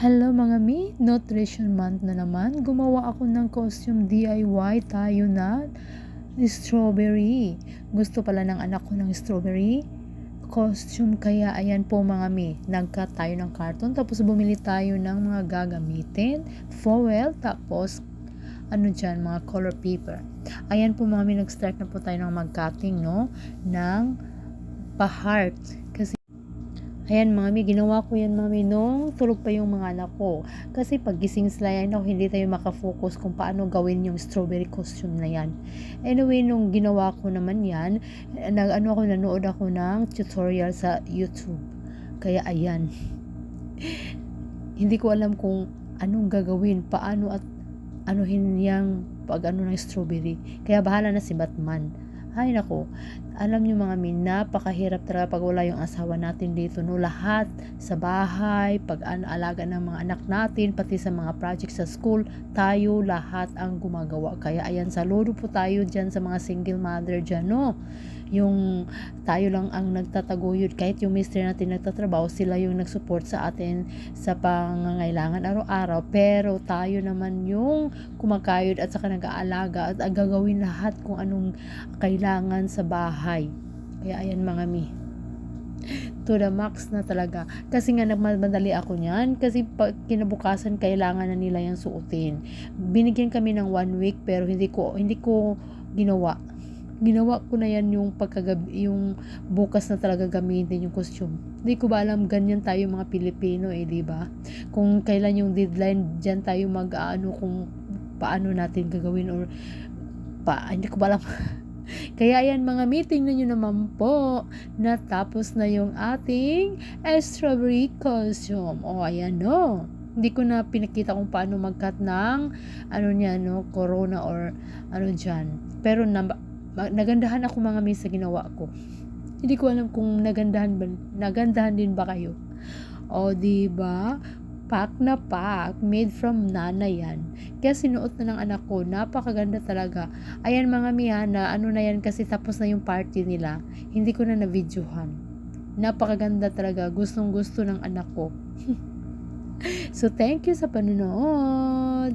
Hello mga mi, Nutrition Month na naman. Gumawa ako ng costume DIY tayo na strawberry. Gusto pala ng anak ko ng strawberry costume, kaya ayan po mga mi, nag-cut tayo ng carton, tapos bumili tayo ng mga gagamitin, foil, tapos mga color paper. Ayan po mga mi, nag-start na po tayo ng mag-cutting, no, ng pa-heart. Ayan mga mi, ginawa ko yan mga mi nung tulog pa yung mga anak ko. Kasi pag gising sila yan, hindi tayo makafocus kung paano gawin yung strawberry costume na yan. Anyway, nung ginawa ko naman yan, nanood ako ng tutorial sa YouTube. Kaya ayan. Hindi ko alam kung anong gagawin, paano at anuhin yang ng strawberry. Kaya bahala na si Batman. Ay nako, alam nyo mga min, napakahirap talaga pag wala yung asawa natin dito, no? Lahat sa bahay, pag-alaga ng mga anak natin, pati sa mga project sa school, tayo lahat ang gumagawa. Kaya ayan, saludo po tayo dyan sa mga single mother dyan, no? Yung tayo lang ang nagtataguyod, kahit yung mister natin nagtatrabaho, sila yung nagsupport sa atin sa pangangailangan araw-araw, pero tayo naman yung kumakayod at saka nag-aalaga at gagawin lahat kung anong kailangan sa bahay. Kaya ayan mga mi, to the max na talaga. Kasi nga nagmadali ako niyan, kasi kinabukasan kailangan na nila yung suotin. Binigyan kami ng 1 week pero hindi ko ginawa ko na yan yung pagkagabi, yung bukas na talaga gamitin yung costume. Hindi ko ba alam, ganyan tayo mga Pilipino di ba? Kung kailan yung deadline, diyan tayo kung paano natin gagawin or hindi ko ba alam. Kaya yan mga meeting na nyo naman po, natapos na yung ating strawberry costume. Ayan no. Hindi ko na pinakita kung paano mag-cut ng corona or dyan. Pero nagandahan ako mga miss sa ginawa ko. Hindi ko alam kung nagandahan din ba kayo. Diba? Pack na pack, made from Nana yan. Kaya sinuot na ng anak ko, napakaganda talaga. Ayan mga miyana, na yan kasi tapos na yung party nila. Hindi ko na na-videohan. Napakaganda talaga, gustong gusto ng anak ko. So thank you sa panonood.